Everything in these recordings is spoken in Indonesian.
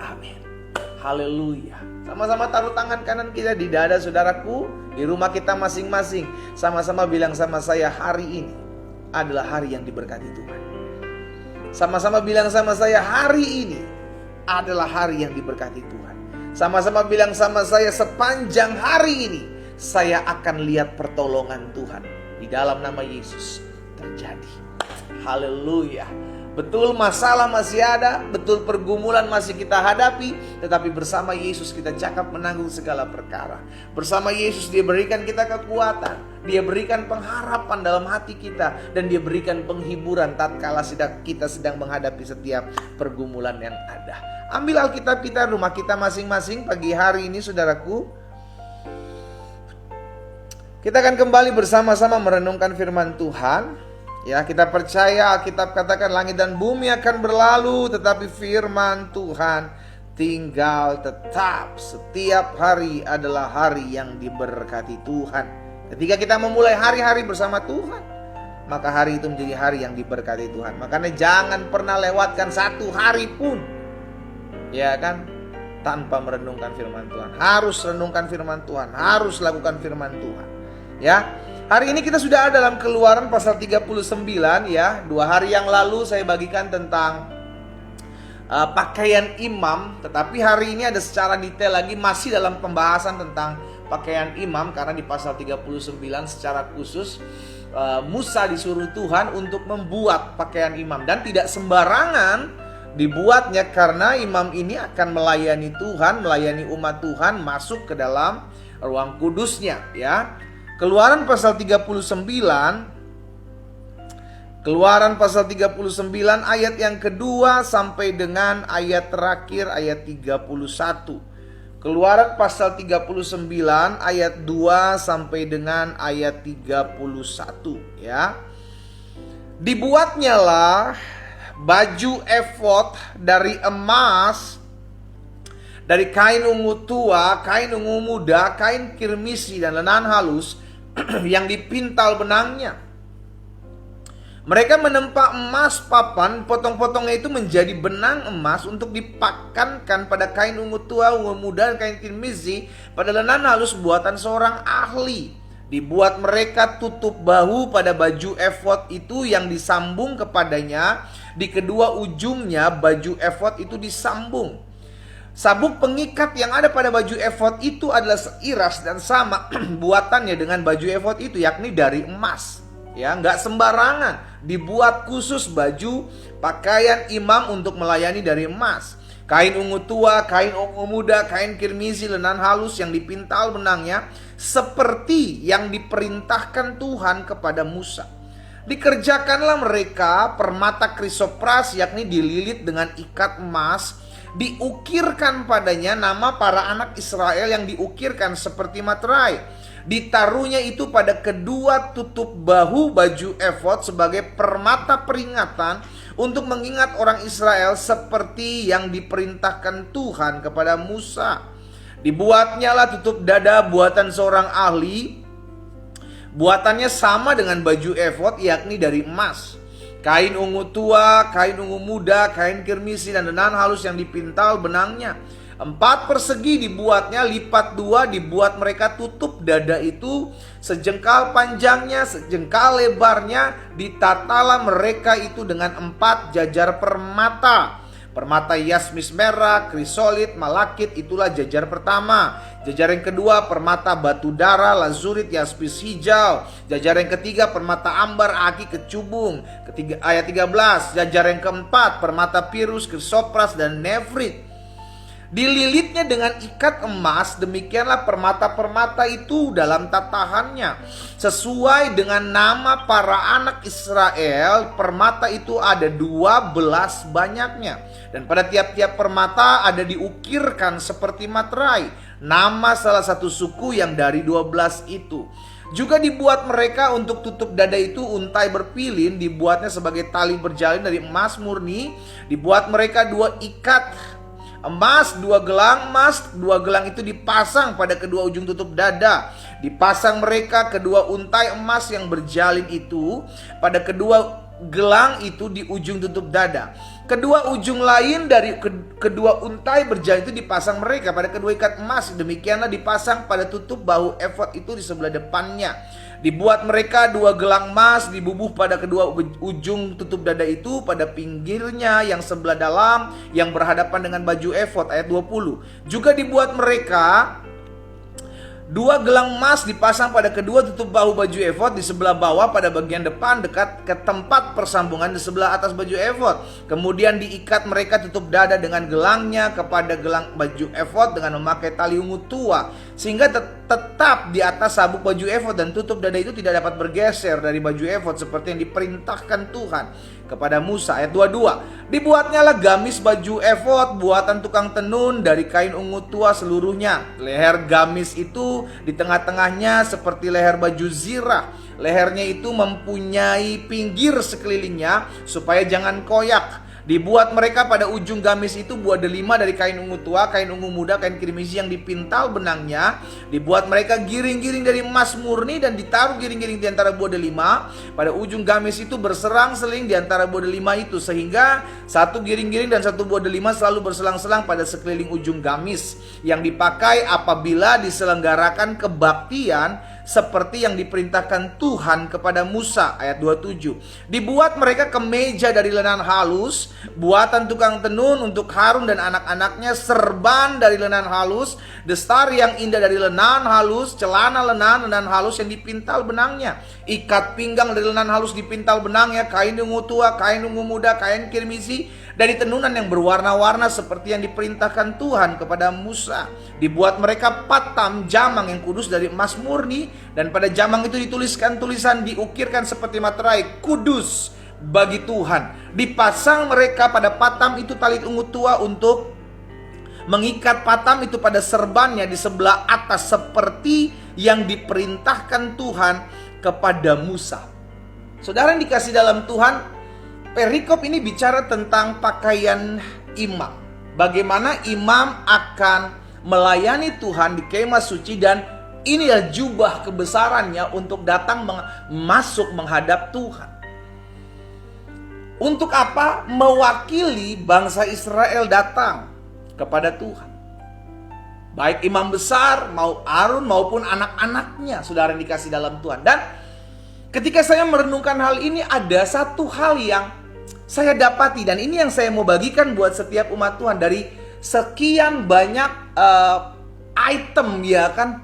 Amin. Haleluya. Sama-sama taruh tangan kanan kita di dada saudaraku, di rumah kita masing-masing. Sama-sama bilang sama saya, hari ini adalah hari yang diberkati Tuhan. Sama-sama bilang sama saya, hari ini adalah hari yang diberkati Tuhan. Sama-sama bilang sama saya, sepanjang hari ini saya akan lihat pertolongan Tuhan. Di dalam nama Yesus terjadi. Haleluya. Betul masalah masih ada, betul pergumulan masih kita hadapi, tetapi bersama Yesus kita cakap menanggung segala perkara. Bersama Yesus Dia berikan kita kekuatan, Dia berikan pengharapan dalam hati kita, dan Dia berikan penghiburan tatkala kita sedang menghadapi setiap pergumulan yang ada. Ambil Alkitab kita, rumah kita masing-masing pagi hari ini saudaraku. Kita akan kembali bersama-sama merenungkan firman Tuhan. Ya, kita percaya Alkitab katakan langit dan bumi akan berlalu, tetapi firman Tuhan tinggal tetap. Setiap hari adalah hari yang diberkati Tuhan. Ketika kita memulai hari-hari bersama Tuhan, maka hari itu menjadi hari yang diberkati Tuhan. Makanya jangan pernah lewatkan satu hari pun, ya kan, tanpa merenungkan firman Tuhan. Harus renungkan firman Tuhan, harus lakukan firman Tuhan. Ya. Hari ini kita sudah ada dalam Keluaran pasal 39 ya. 2 hari yang lalu saya bagikan tentang pakaian imam, tetapi hari ini ada secara detail lagi masih dalam pembahasan tentang pakaian imam, karena di pasal 39 secara khusus Musa disuruh Tuhan untuk membuat pakaian imam, dan tidak sembarangan dibuatnya, karena imam ini akan melayani Tuhan, melayani umat Tuhan, masuk ke dalam ruang kudusnya ya. Keluaran pasal 39 ayat yang kedua sampai dengan ayat terakhir ayat 31. Keluaran pasal 39 ayat 2 sampai dengan ayat 31 ya. Dibuatnyalah baju efod dari emas, dari kain ungu tua, kain ungu muda, kain kirmisi dan lenan halus yang dipintal benangnya. Mereka menempa emas papan, potong-potongnya itu menjadi benang emas untuk dipakankan pada kain ungu tua, ungu muda, dan kain kirmisi pada lenan halus buatan seorang ahli. Dibuat mereka tutup bahu pada baju efod itu yang disambung kepadanya. Di kedua ujungnya baju efod itu disambung. Sabuk pengikat yang ada pada baju efod itu adalah seiras dan sama buatannya dengan baju efod itu, yakni dari emas. Ya, nggak sembarangan, dibuat khusus baju pakaian imam untuk melayani dari emas. Kain ungu tua, kain ungu muda, kain kirmisi, lenan halus yang dipintal benangnya, seperti yang diperintahkan Tuhan kepada Musa. Dikerjakanlah mereka permata krisopras, yakni dililit dengan ikat emas. Diukirkan padanya nama para anak Israel yang diukirkan seperti materai. Ditaruhnya itu pada kedua tutup bahu baju efod sebagai permata peringatan untuk mengingat orang Israel seperti yang diperintahkan Tuhan kepada Musa. Dibuatnyalah tutup dada buatan seorang ahli. Buatannya sama dengan baju efod, yakni dari emas. Kain ungu tua, kain ungu muda, kain kirmisi dan lenan halus yang dipintal benangnya. 4 persegi dibuatnya, lipat 2 dibuat mereka tutup dada itu. Sejengkal panjangnya, sejengkal lebarnya. Ditatalah mereka itu dengan 4 jajar permata. Permata yasmis merah, krisolit, malakit, itulah jajar pertama. Jajar yang kedua permata batu dara, lazurit, yaspis hijau. Jajar yang ketiga permata ambar, aki, kecubung. Ayat 13. Jajar yang keempat permata pirus, krisopras dan nefrit. Dililitnya dengan ikat emas, demikianlah permata-permata itu dalam tatahannya. Sesuai dengan nama para anak Israel, permata itu ada 12 banyaknya. Dan pada tiap-tiap permata ada diukirkan seperti materai, nama salah satu suku yang dari 12 itu. Juga dibuat mereka untuk tutup dada itu untai berpilin, dibuatnya sebagai tali berjalin dari emas murni. Dibuat mereka 2 ikat emas, 2 gelang emas, 2 gelang itu dipasang pada kedua ujung tutup dada. Dipasang mereka kedua untai emas yang berjalin itu pada kedua gelang itu di ujung tutup dada. Kedua ujung lain dari kedua untai berjalan itu dipasang mereka pada kedua ikat emas. Demikianlah dipasang pada tutup bahu efod itu di sebelah depannya. Dibuat mereka 2 gelang emas dibubuh pada kedua ujung tutup dada itu, pada pinggirnya yang sebelah dalam yang berhadapan dengan baju efod. Ayat 20. Juga dibuat mereka 2 gelang emas dipasang pada kedua tutup bahu baju efod di sebelah bawah pada bagian depan dekat ke tempat persambungan di sebelah atas baju efod. Kemudian diikat mereka tutup dada dengan gelangnya kepada gelang baju efod dengan memakai tali ungu tua, sehingga tetap di atas sabuk baju efod, dan tutup dada itu tidak dapat bergeser dari baju efod seperti yang diperintahkan Tuhan kepada Musa. Ayat 22. Dibuatnyalah gamis baju efod buatan tukang tenun dari kain ungu tua seluruhnya. Leher gamis itu di tengah-tengahnya seperti leher baju zirah. Lehernya itu mempunyai pinggir sekelilingnya supaya jangan koyak. Dibuat mereka pada ujung gamis itu buah delima dari kain ungu tua, kain ungu muda, kain kirmisi yang dipintal benangnya. Dibuat mereka giring-giring dari emas murni dan ditaruh giring-giring di antara buah delima. Pada ujung gamis itu berserang-seling di antara buah delima itu, sehingga satu giring-giring dan satu buah delima selalu berselang-selang pada sekeliling ujung gamis yang dipakai apabila diselenggarakan kebaktian seperti yang diperintahkan Tuhan kepada Musa. Ayat 27. Dibuat mereka kemeja dari lenan halus buatan tukang tenun untuk Harun dan anak-anaknya, serban dari lenan halus, destar yang indah dari lenan halus, celana lenan halus yang dipintal benangnya, ikat pinggang dari lenan halus dipintal benangnya, kain ungu tua, kain ungu muda, kain kirmisi dari tenunan yang berwarna-warna seperti yang diperintahkan Tuhan kepada Musa. Dibuat mereka patam jamang yang kudus dari emas murni, dan pada jamang itu dituliskan tulisan diukirkan seperti materai, kudus bagi Tuhan. Dipasang mereka pada patam itu tali ungu tua untuk mengikat patam itu pada serbannya di sebelah atas seperti yang diperintahkan Tuhan kepada Musa. Saudara yang dikasih dalam Tuhan, perikop ini bicara tentang pakaian imam. Bagaimana imam akan melayani Tuhan di kemah suci, dan inilah jubah kebesarannya untuk datang masuk menghadap Tuhan. Untuk apa? Mewakili bangsa Israel datang kepada Tuhan. Baik imam besar, mau Harun maupun anak-anaknya, saudara yang dikasih dalam Tuhan. Dan ketika saya merenungkan hal ini, ada satu hal yang saya dapati, dan ini yang saya mau bagikan buat setiap umat Tuhan. Dari sekian banyak item, ya kan,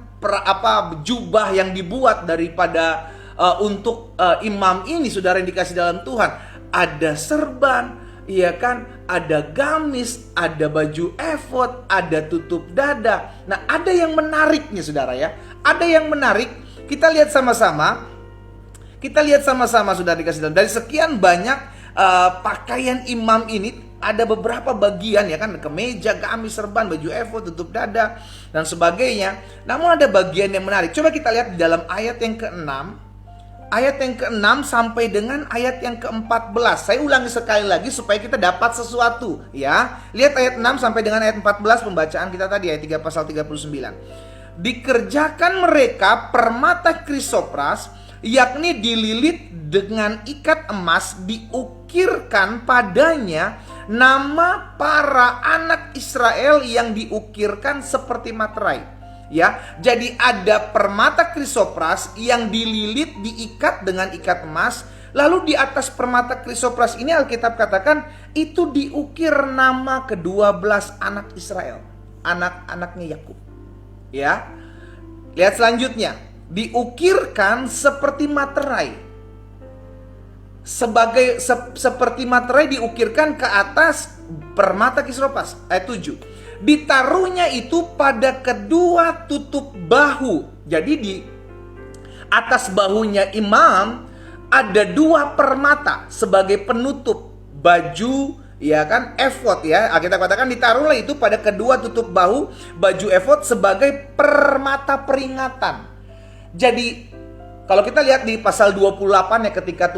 jubah yang dibuat daripada untuk imam ini, saudara yang dikasih dalam Tuhan. Ada serban, ya kan, ada gamis, ada baju efod, ada tutup dada. Nah, ada yang menariknya, saudara ya. Ada yang menarik. Kita lihat sama-sama. Saudara dikasih dalam. Dari sekian banyak pakaian imam ini, ada beberapa bagian, ya kan, kemeja, gamis, serban, baju efod, tutup dada dan sebagainya. Namun ada bagian yang menarik. Coba kita lihat di dalam ayat yang ke-6. Ayat yang ke-6 sampai dengan ayat yang ke-14. Saya ulangi sekali lagi supaya kita dapat sesuatu, ya. Lihat ayat 6 sampai dengan ayat 14 pembacaan kita tadi, ayat 3 pasal 39. Dikerjakan mereka permata krisopras, yakni dililit dengan ikat emas, diukirkan padanya nama para anak Israel yang diukirkan seperti materai. Ya, jadi ada permata krisopras yang dililit, diikat dengan ikat emas. Lalu di atas permata krisopras ini Alkitab katakan itu diukir nama ke-12 anak Israel, anak-anaknya Yakub. Ya, lihat selanjutnya, diukirkan seperti materai. Seperti materai diukirkan ke atas permata krisopras. Ayat 7. Ditaruhnya itu pada kedua tutup bahu. Jadi di atas bahunya imam ada 2 permata sebagai penutup baju, ya kan, efod, ya. Kita katakan ditaruhlah itu pada kedua tutup bahu baju efod sebagai permata peringatan. Jadi kalau kita lihat di pasal 28 ya, ketika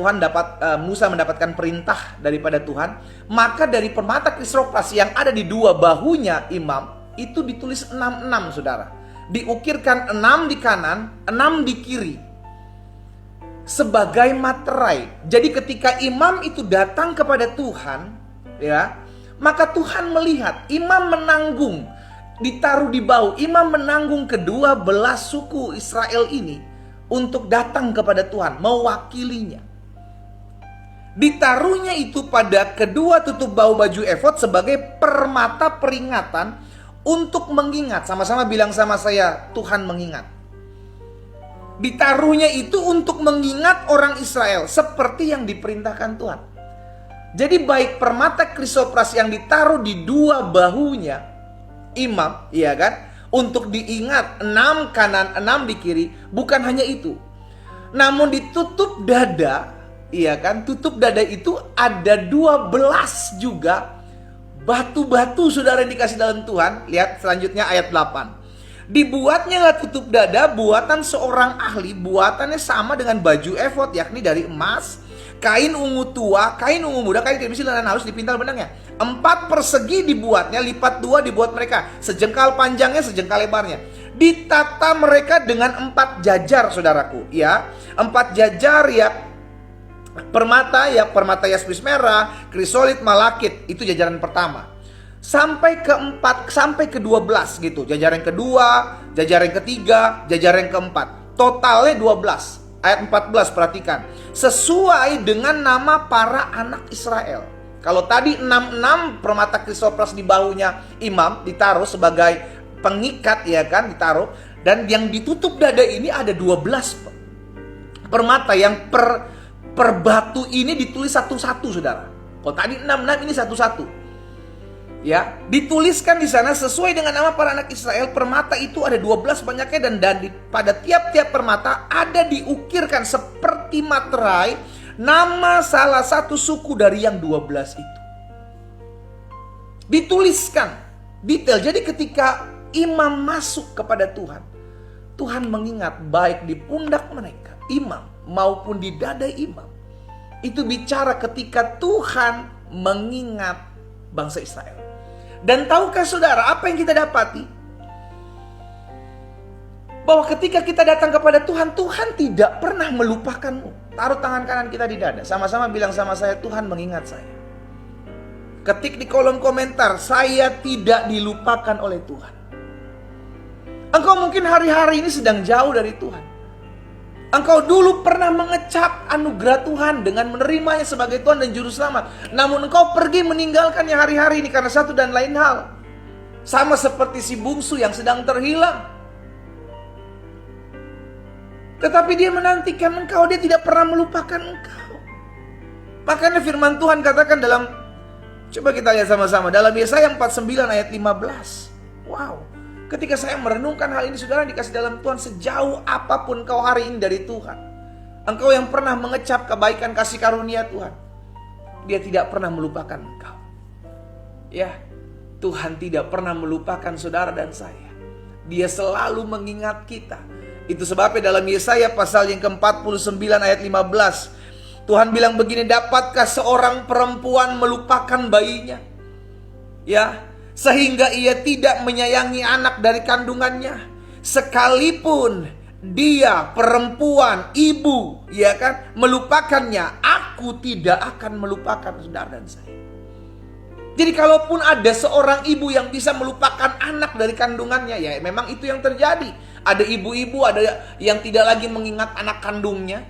Musa mendapatkan perintah daripada Tuhan, maka dari permata krisopras yang ada di 2 bahunya imam itu ditulis 66, saudara. Diukirkan 6 di kanan, 6 di kiri. sebagai materai. Jadi ketika imam itu datang kepada Tuhan, ya, maka Tuhan melihat imam menanggung, ditaruh di bahu, imam menanggung kedua belah suku Israel ini untuk datang kepada Tuhan, mewakilinya. Ditaruhnya itu pada kedua tutup bahu baju efod sebagai permata peringatan untuk mengingat. Sama-sama bilang sama saya, Tuhan mengingat. Ditaruhnya itu untuk mengingat orang Israel seperti yang diperintahkan Tuhan. Jadi baik permata krisopras yang ditaruh di dua bahunya imam, iya kan, untuk diingat 6 kanan 6 di kiri, bukan hanya itu. Namun ditutup dada, iya kan, tutup dada itu ada 12 juga batu-batu, saudara, yang dikasih dalam Tuhan. Lihat selanjutnya ayat 8. Dibuatnya lah tutup dada buatan seorang ahli, buatannya sama dengan baju efod, yakni dari emas, kain ungu tua, kain ungu muda, kain kirmisi, dan halus dipintal benangnya. 4 persegi dibuatnya, lipat 2 dibuat mereka, sejengkal panjangnya, sejengkal lebarnya. Ditata mereka dengan 4 jajar, saudaraku, ya. 4 jajar, ya, permata yaspis merah, krisolit, malakit. Itu jajaran pertama. Sampai ke-4, sampai ke-12 gitu. Jajaran kedua, jajaran ketiga, jajaran keempat. Totalnya 12. Ayat 14, perhatikan. Sesuai dengan nama para anak Israel. Kalau tadi 6 permata krisopras di bahunya imam ditaruh sebagai pengikat, ya kan, ditaruh. Dan yang ditutup dada ini ada 12 permata yang per batu ini ditulis satu-satu, saudara. Kalau tadi 6 ini satu-satu. Ya, dituliskan di sana sesuai dengan nama para anak Israel. Permata itu ada 12 banyaknya, dan pada tiap-tiap permata ada diukirkan seperti materai nama salah satu suku dari yang 12 itu. Dituliskan detail. Jadi ketika imam masuk kepada Tuhan, Tuhan mengingat baik di pundak mereka, imam, maupun di dada imam. Itu bicara ketika Tuhan mengingat bangsa Israel. Dan tahukah saudara apa yang kita dapati? Bahwa ketika kita datang kepada Tuhan, Tuhan tidak pernah melupakanmu. Taruh tangan kanan kita di dada. Sama-sama bilang sama saya, Tuhan mengingat saya. Ketik di kolom komentar, saya tidak dilupakan oleh Tuhan. Engkau mungkin hari-hari ini sedang jauh dari Tuhan. Engkau dulu pernah mengecap anugerah Tuhan dengan menerimanya sebagai Tuhan dan Juru Selamat. Namun engkau pergi meninggalkannya hari-hari ini karena satu dan lain hal. Sama seperti si bungsu yang sedang terhilang. Tetapi dia menantikan engkau, dia tidak pernah melupakan engkau. Makanya firman Tuhan katakan dalam, coba kita lihat sama-sama, dalam Yesaya 49 ayat 15. Wow. Ketika saya merenungkan hal ini, saudara, dikasih dalam Tuhan, sejauh apapun kau hari ini dari Tuhan, engkau yang pernah mengecap kebaikan kasih karunia Tuhan, Dia tidak pernah melupakan engkau. Ya, Tuhan tidak pernah melupakan saudara dan saya. Dia selalu mengingat kita. Itu sebabnya dalam Yesaya pasal yang ke-49 ayat 15, Tuhan bilang begini, dapatkah seorang perempuan melupakan bayinya? Ya, sehingga ia tidak menyayangi anak dari kandungannya, sekalipun dia perempuan, ibu, ya kan, melupakannya, aku tidak akan melupakan saudara dan saya. Jadi kalaupun ada seorang ibu yang bisa melupakan anak dari kandungannya, ya memang itu yang terjadi. Ada ibu-ibu, ada yang tidak lagi mengingat anak kandungnya,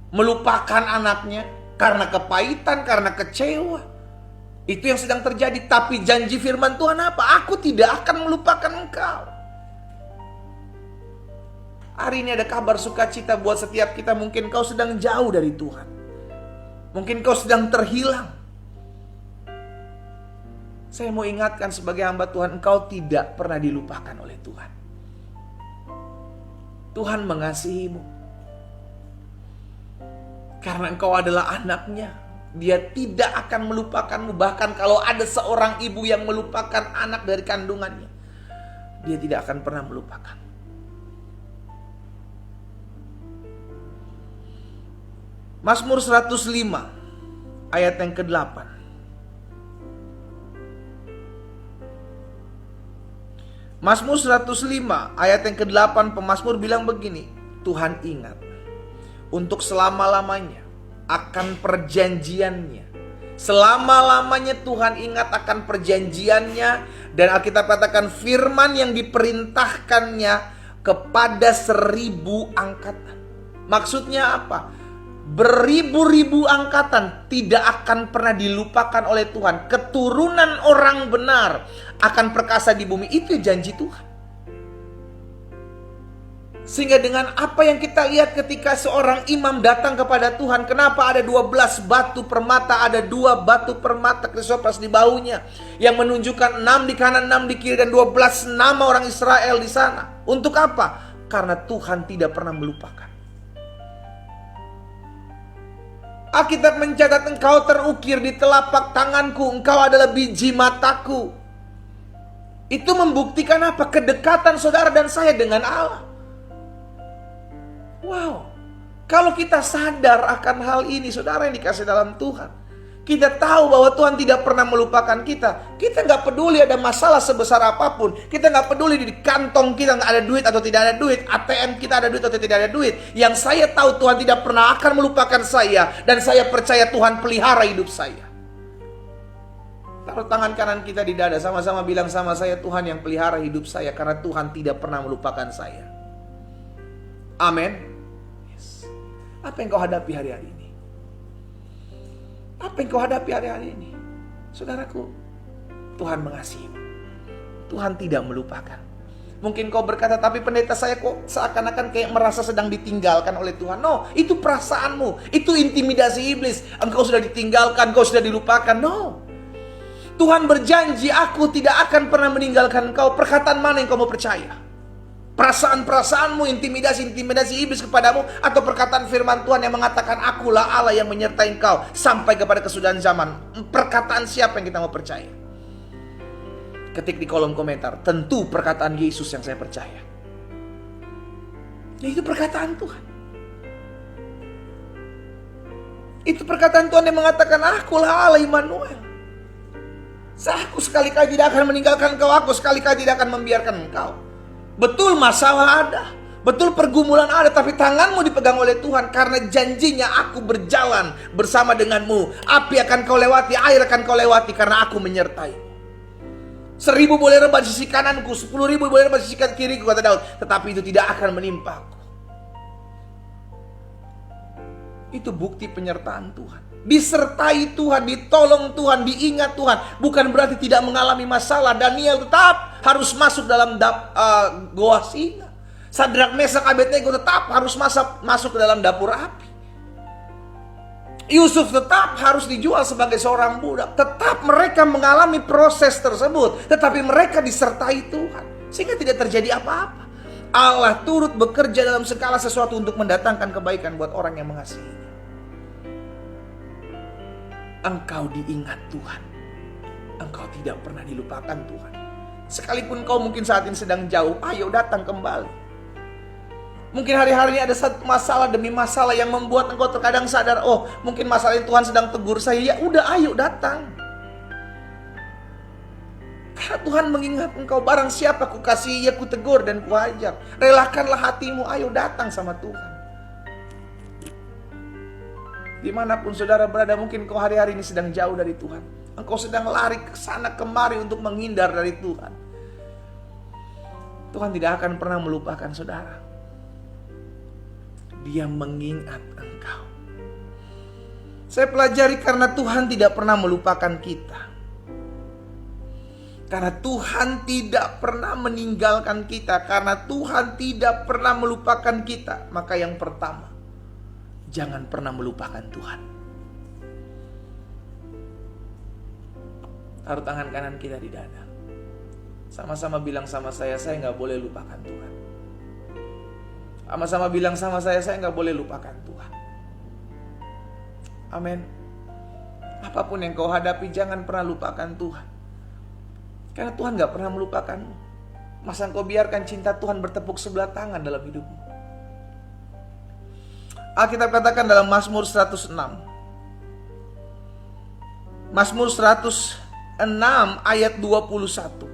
melupakan anaknya karena kepahitan, karena kecewa. Itu yang sedang terjadi. Tapi janji firman Tuhan apa? Aku tidak akan melupakan engkau. Hari ini ada kabar sukacita buat setiap kita. Mungkin kau sedang jauh dari Tuhan. Mungkin kau sedang terhilang. Saya mau ingatkan sebagai hamba Tuhan, engkau tidak pernah dilupakan oleh Tuhan. Tuhan mengasihimu. Karena engkau adalah anaknya. Dia tidak akan melupakanmu. Bahkan kalau ada seorang ibu yang melupakan anak dari kandungannya, Dia tidak akan pernah melupakan. Mazmur 105 ayat yang ke-8. Mazmur 105 ayat yang ke-8, pemazmur bilang begini, Tuhan ingat untuk selama-lamanya akan perjanjiannya. Selama-lamanya Tuhan ingat akan perjanjiannya. Dan Alkitab katakan firman yang diperintahkannya kepada 1000 angkatan. Maksudnya apa? Beribu-ribu angkatan tidak akan pernah dilupakan oleh Tuhan. Keturunan orang benar akan perkasa di bumi. Itu janji Tuhan. Sehingga dengan apa yang kita lihat ketika seorang imam datang kepada Tuhan, kenapa ada 12 batu permata, ada 2 batu permata krisopras di bahunya, yang menunjukkan 6 di kanan, 6 di kiri, dan 12 nama orang Israel di sana. Untuk apa? Karena Tuhan tidak pernah melupakan. Alkitab mencatat engkau terukir di telapak tanganku, engkau adalah biji mataku. Itu membuktikan apa? Kedekatan saudara dan saya dengan Allah. Wow, kalau kita sadar akan hal ini, saudara yang dikasih dalam Tuhan, kita tahu bahwa Tuhan tidak pernah melupakan kita. Kita nggak peduli ada masalah sebesar apapun. Kita nggak peduli di kantong kita nggak ada duit atau tidak ada duit, ATM kita ada duit atau tidak ada duit. Yang saya tahu Tuhan tidak pernah akan melupakan saya, dan saya percaya Tuhan pelihara hidup saya. Taruh tangan kanan kita di dada, sama-sama bilang sama saya, Tuhan yang pelihara hidup saya, karena Tuhan tidak pernah melupakan saya. Amin. Yes. Apa yang kau hadapi hari-hari ini? Apa yang kau hadapi hari-hari ini? Saudaraku, Tuhan mengasihimu. Tuhan tidak melupakan. Mungkin kau berkata, tapi pendeta saya kok seakan-akan kayak merasa sedang ditinggalkan oleh Tuhan. No, itu perasaanmu. Itu intimidasi iblis. Engkau sudah ditinggalkan, engkau sudah dilupakan. No. Tuhan berjanji, aku tidak akan pernah meninggalkan engkau. Perkataan mana yang kau mau percaya? Perasaan-perasaanmu, intimidasi iblis kepadamu, atau perkataan firman Tuhan yang mengatakan akulah Allah yang menyertai engkau sampai kepada kesudahan zaman? Perkataan siapa yang kita mau percaya? Ketik di kolom komentar, tentu perkataan Yesus yang saya percaya. Ya, itu perkataan Tuhan. Itu perkataan Tuhan yang mengatakan akulah Allah Immanuel. Aku sekali-kali tidak akan meninggalkan engkau, aku sekali-kali tidak akan membiarkan engkau. Betul masalah ada, betul pergumulan ada, tapi tanganmu dipegang oleh Tuhan, karena janjinya aku berjalan bersama denganmu. Api akan kau lewati, air akan kau lewati, karena aku menyertai. 1000 boleh rebah di sisi kananku, 10.000 boleh rebah di sisi kiriku, kata Daud, tetapi itu tidak akan menimpaku. Itu bukti penyertaan Tuhan. Disertai Tuhan, ditolong Tuhan, diingat Tuhan. Bukan berarti tidak mengalami masalah. Daniel tetap harus masuk dalam goa singa. Sadrak, Mesak, Abednego tetap harus masuk ke dalam dapur api. Yusuf tetap harus dijual sebagai seorang budak. Tetap mereka mengalami proses tersebut, tetapi mereka disertai Tuhan, sehingga tidak terjadi apa-apa. Allah turut bekerja dalam segala sesuatu untuk mendatangkan kebaikan buat orang yang mengasihinya. Engkau diingat Tuhan. Engkau tidak pernah dilupakan Tuhan. Sekalipun kau mungkin saat ini sedang jauh, ayo datang kembali. Mungkin hari-hari ini ada satu masalah demi masalah yang membuat engkau terkadang sadar, oh mungkin masalah ini Tuhan sedang tegur saya. Ya udah, ayo datang. Karena Tuhan mengingat engkau, barang siapa ku kasih, ya ku tegur dan ku ajar. Relakanlah hatimu, ayo datang sama Tuhan. Dimanapun saudara berada, mungkin kau hari-hari ini sedang jauh dari Tuhan. Engkau sedang lari ke sana kemari untuk menghindar dari Tuhan. Tuhan tidak akan pernah melupakan saudara. Dia mengingat engkau. Saya pelajari karena Tuhan tidak pernah melupakan kita. Karena Tuhan tidak pernah meninggalkan kita. Karena Tuhan tidak pernah melupakan kita. Maka yang pertama, jangan pernah melupakan Tuhan. Taruh tangan kanan kita di dada. Sama-sama bilang sama saya gak boleh lupakan Tuhan. Sama-sama bilang sama saya gak boleh lupakan Tuhan. Amin. Apapun yang kau hadapi, jangan pernah lupakan Tuhan. Karena Tuhan gak pernah melupakanmu. Masa engkau biarkan cinta Tuhan bertepuk sebelah tangan dalam hidupmu? Alkitab katakan dalam Mazmur 106. Mazmur 106 ayat 21.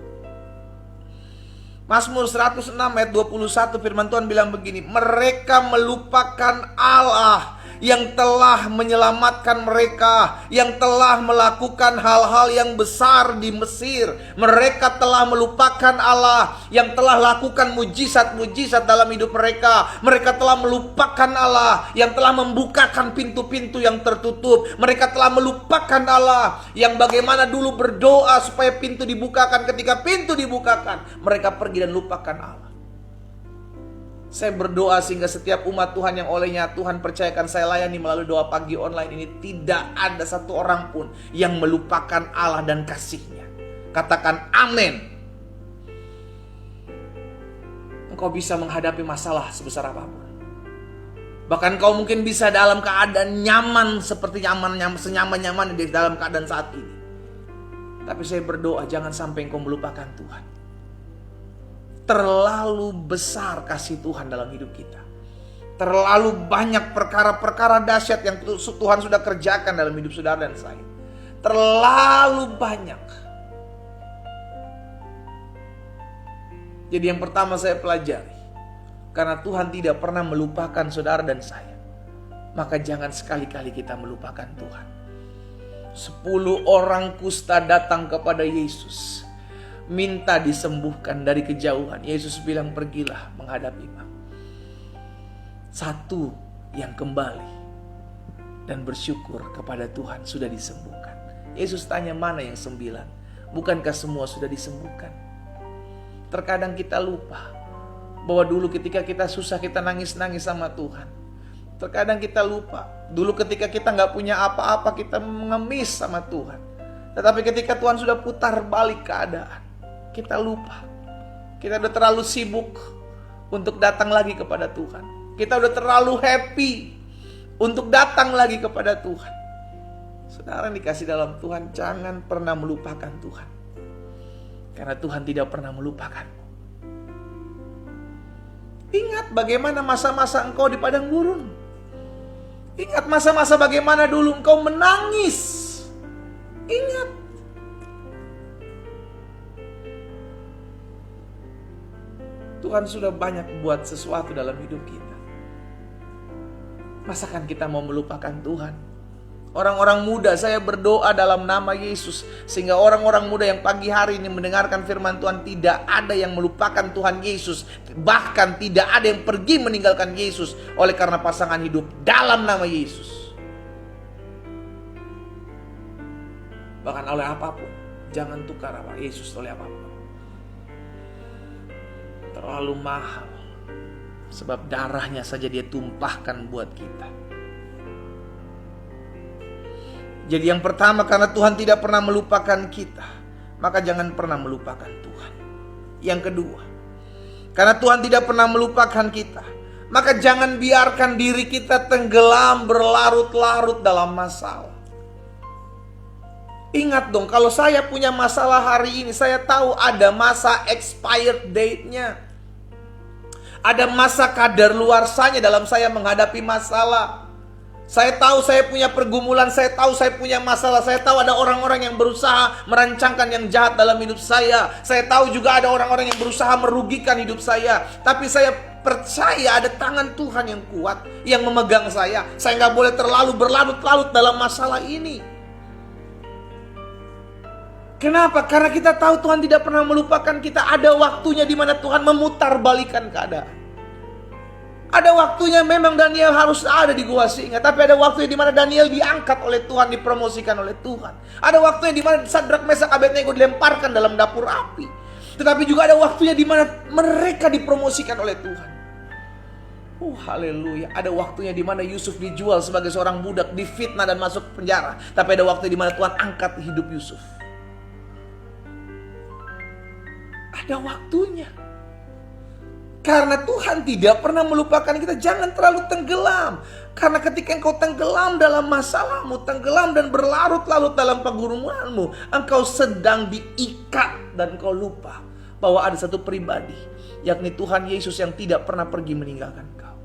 Mazmur 106 ayat 21 firman Tuhan bilang begini, mereka melupakan Allah yang telah menyelamatkan mereka, yang telah melakukan hal-hal yang besar di Mesir. Mereka telah melupakan Allah yang telah lakukan mujizat-mujizat dalam hidup mereka. Mereka telah melupakan Allah yang telah membukakan pintu-pintu yang tertutup. Mereka telah melupakan Allah yang bagaimana dulu berdoa supaya pintu dibukakan. Ketika pintu dibukakan, mereka pergi dan lupakan Allah. Saya berdoa sehingga setiap umat Tuhan yang olehnya Tuhan percayakan saya layani melalui doa pagi online ini, tidak ada satu orang pun yang melupakan Allah dan kasih-Nya. Katakan amin. Engkau bisa menghadapi masalah sebesar apapun. Bahkan kau mungkin bisa dalam keadaan nyaman seperti senyaman-nyaman di dalam keadaan saat ini. Tapi saya berdoa jangan sampai engkau melupakan Tuhan. Terlalu besar kasih Tuhan dalam hidup kita. Terlalu banyak perkara-perkara dahsyat yang Tuhan sudah kerjakan dalam hidup saudara dan saya. Terlalu banyak. Jadi yang pertama saya pelajari, karena Tuhan tidak pernah melupakan saudara dan saya, maka jangan sekali-kali kita melupakan Tuhan. 10 orang kusta datang kepada Yesus, minta disembuhkan dari kejauhan. Yesus bilang pergilah menghadap imam. 1 yang kembali dan bersyukur kepada Tuhan sudah disembuhkan. Yesus tanya mana yang 9? Bukankah semua sudah disembuhkan? Terkadang kita lupa bahwa dulu ketika kita susah kita nangis-nangis sama Tuhan. Terkadang kita lupa dulu ketika kita gak punya apa-apa kita mengemis sama Tuhan. Tetapi ketika Tuhan sudah putar balik keadaan, kita lupa. Kita udah terlalu sibuk untuk datang lagi kepada Tuhan. Kita udah terlalu happy untuk datang lagi kepada Tuhan. Saudara yang dikasih dalam Tuhan, jangan pernah melupakan Tuhan. Karena Tuhan tidak pernah melupakanmu. Ingat bagaimana masa-masa engkau di padang gurun. Ingat masa-masa bagaimana dulu engkau menangis. Ingat. Tuhan sudah banyak buat sesuatu dalam hidup kita. Masakan kita mau melupakan Tuhan? Orang-orang muda, saya berdoa dalam nama Yesus, sehingga orang-orang muda yang pagi hari ini mendengarkan firman Tuhan, tidak ada yang melupakan Tuhan Yesus. Bahkan tidak ada yang pergi meninggalkan Yesus oleh karena pasangan hidup dalam nama Yesus. Bahkan oleh apapun, jangan tukar Yesus oleh apapun. Terlalu mahal. Sebab darahnya saja dia tumpahkan buat kita. Jadi yang pertama, karena Tuhan tidak pernah melupakan kita, maka jangan pernah melupakan Tuhan. Yang kedua, karena Tuhan tidak pernah melupakan kita, maka jangan biarkan diri kita tenggelam berlarut-larut dalam masalah. Ingat dong, kalau saya punya masalah hari ini, saya tahu ada masa expired date-nya. Ada masa kadaluarsanya dalam saya menghadapi masalah. Saya tahu saya punya pergumulan, saya tahu saya punya masalah, saya tahu ada orang-orang yang berusaha merancangkan yang jahat dalam hidup saya. Saya tahu juga ada orang-orang yang berusaha merugikan hidup saya. Tapi saya percaya ada tangan Tuhan yang kuat yang memegang saya. Saya gak boleh terlalu berlarut-larut dalam masalah ini. Kenapa? Karena kita tahu Tuhan tidak pernah melupakan kita. Ada waktunya di mana Tuhan memutarbalikkan keadaan. Ada waktunya memang Daniel harus ada di gua singa, tapi ada waktunya di mana Daniel diangkat oleh Tuhan, dipromosikan oleh Tuhan. Ada waktunya di mana Sadrak, Mesak, Abednego dilemparkan dalam dapur api. Tetapi juga ada waktunya di mana mereka dipromosikan oleh Tuhan. Haleluya. Ada waktunya di mana Yusuf dijual sebagai seorang budak, difitnah dan masuk penjara. Tapi ada waktu di mana Tuhan angkat hidup Yusuf. Ada waktunya. Karena Tuhan tidak pernah melupakan kita. Jangan terlalu tenggelam. Karena ketika engkau tenggelam dalam masalahmu, tenggelam dan berlarut-larut dalam penggurumanmu, engkau sedang diikat dan engkau lupa bahwa ada satu pribadi, yakni Tuhan Yesus yang tidak pernah pergi meninggalkan engkau.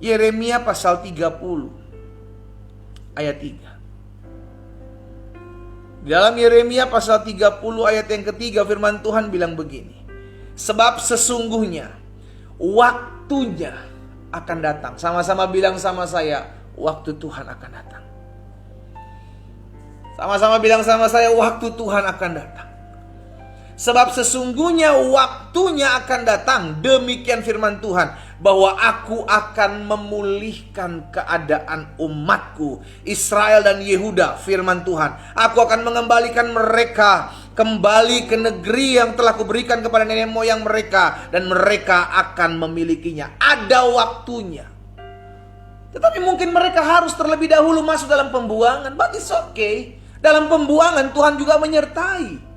Yeremia pasal 30 ayat 3. Di dalam Yeremia pasal 30 ayat yang ketiga, firman Tuhan bilang begini. Sebab sesungguhnya waktunya akan datang. Sama-sama bilang sama saya, waktu Tuhan akan datang. Sama-sama bilang sama saya, waktu Tuhan akan datang. Sebab sesungguhnya waktunya akan datang, demikian firman Tuhan, bahwa aku akan memulihkan keadaan umatku, Israel dan Yehuda, firman Tuhan. Aku akan mengembalikan mereka kembali ke negeri yang telah kuberikan kepada nenek moyang mereka, dan mereka akan memilikinya. Ada waktunya. Tetapi mungkin mereka harus terlebih dahulu masuk dalam pembuangan. But it's okay. Dalam pembuangan Tuhan juga menyertai.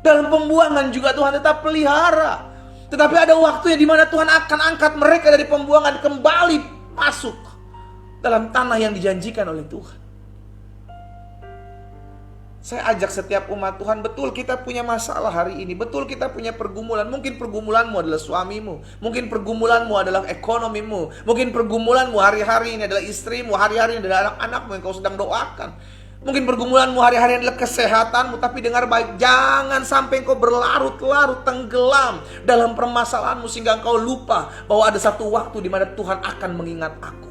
Dalam pembuangan juga Tuhan tetap pelihara. Tetapi ada waktunya di mana Tuhan akan angkat mereka dari pembuangan kembali masuk dalam tanah yang dijanjikan oleh Tuhan. Saya ajak setiap umat Tuhan, betul kita punya masalah hari ini, betul kita punya pergumulan. Mungkin pergumulanmu adalah suamimu, mungkin pergumulanmu adalah ekonomimu, mungkin pergumulanmu hari-hari ini adalah istrimu, hari-hari ini adalah anak-anakmu yang kau sedang doakan. Mungkin pergumulanmu hari-hari adalah kesehatanmu, tapi dengar baik, jangan sampai engkau berlarut-larut tenggelam dalam permasalahanmu sehingga engkau lupa bahwa ada satu waktu di mana Tuhan akan mengingat aku.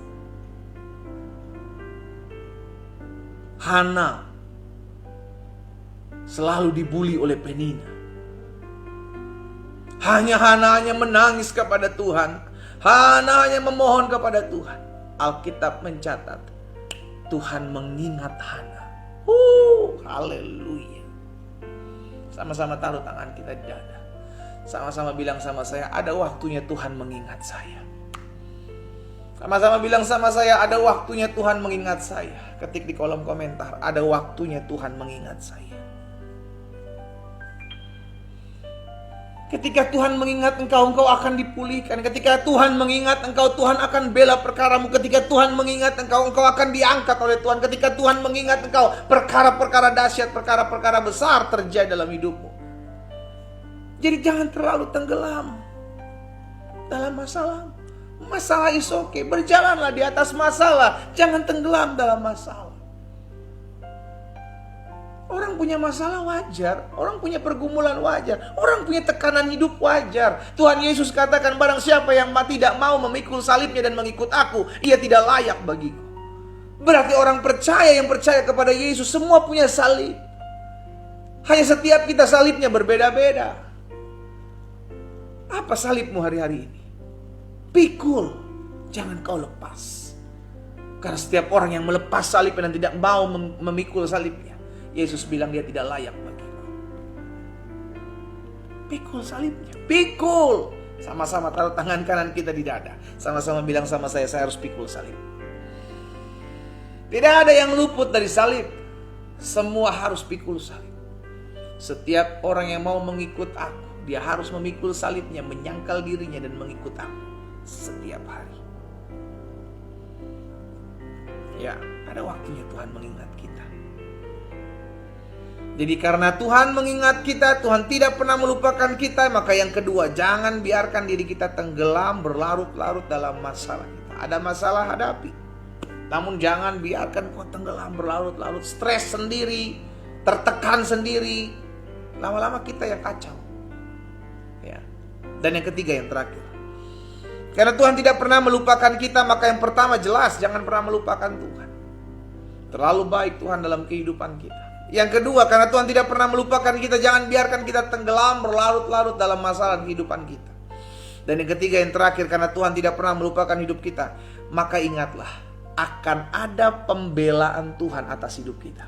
Hana selalu dibuli oleh Penina. Hana hanya menangis kepada Tuhan. Hana hanya memohon kepada Tuhan. Alkitab mencatat, Tuhan mengingat Hana. Haleluya. Sama-sama taruh tangan kita di dada. Sama-sama bilang sama saya, ada waktunya Tuhan mengingat saya. Sama-sama bilang sama saya, ada waktunya Tuhan mengingat saya. Ketik di kolom komentar, ada waktunya Tuhan mengingat saya. Ketika Tuhan mengingat engkau, engkau akan dipulihkan. Ketika Tuhan mengingat engkau, Tuhan akan bela perkaramu. Ketika Tuhan mengingat engkau, engkau akan diangkat oleh Tuhan. Ketika Tuhan mengingat engkau, perkara-perkara dahsyat, perkara-perkara besar terjadi dalam hidupmu. Jadi jangan terlalu tenggelam dalam masalah. Masalah is okay. Berjalanlah di atas masalah. Jangan tenggelam dalam masalah. Orang punya masalah wajar, orang punya pergumulan wajar, orang punya tekanan hidup wajar. Tuhan Yesus katakan, barang siapa yang tidak mau memikul salibnya dan mengikut aku, ia tidak layak bagiku. Berarti orang percaya yang percaya kepada Yesus semua punya salib. Hanya setiap kita salibnya berbeda-beda. Apa salibmu hari-hari ini? Pikul, jangan kau lepas. Karena setiap orang yang melepas salibnya dan tidak mau memikul salibnya, Yesus bilang dia tidak layak bagiku. Pikul salibnya, pikul. Sama-sama taruh tangan kanan kita di dada. Sama-sama bilang sama saya harus pikul salib. Tidak ada yang luput dari salib. Semua harus pikul salib. Setiap orang yang mau mengikut aku, dia harus memikul salibnya, menyangkal dirinya dan mengikut aku setiap hari. Ya, ada waktunya Tuhan mengingat kita. Jadi karena Tuhan mengingat kita, Tuhan tidak pernah melupakan kita. Maka yang kedua, jangan biarkan diri kita tenggelam berlarut-larut dalam masalah kita. Ada masalah, hadapi. Namun jangan biarkan kau tenggelam berlarut-larut, stres sendiri, tertekan sendiri. Lama-lama kita yang kacau. Ya. Dan yang ketiga, yang terakhir, karena Tuhan tidak pernah melupakan kita, maka yang pertama jelas, jangan pernah melupakan Tuhan. Terlalu baik Tuhan dalam kehidupan kita. Yang kedua, karena Tuhan tidak pernah melupakan kita, jangan biarkan kita tenggelam berlarut-larut dalam masalah kehidupan kita. Dan yang ketiga, yang terakhir, karena Tuhan tidak pernah melupakan hidup kita, maka ingatlah, akan ada pembelaan Tuhan atas hidup kita.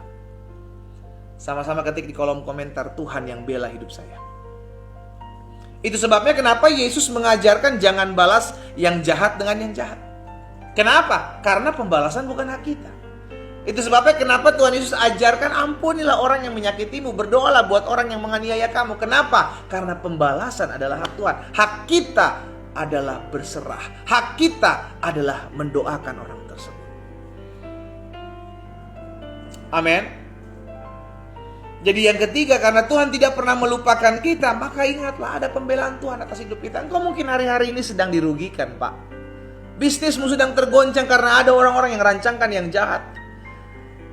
Sama-sama ketik di kolom komentar, Tuhan yang bela hidup saya. Itu sebabnya kenapa Yesus mengajarkan jangan balas yang jahat dengan yang jahat. Kenapa? Karena pembalasan bukan hak kita. Itu sebabnya kenapa Tuhan Yesus ajarkan ampunilah orang yang menyakitimu, berdoalah buat orang yang menganiaya kamu. Kenapa? Karena pembalasan adalah hak Tuhan. Hak kita adalah berserah. Hak kita adalah mendoakan orang tersebut. Amin. Jadi yang ketiga, karena Tuhan tidak pernah melupakan kita, maka ingatlah ada pembelaan Tuhan atas hidup kita. Engkau mungkin hari-hari ini sedang dirugikan, Pak. Bisnismu sedang tergoncang karena ada orang-orang yang rancangkan yang jahat.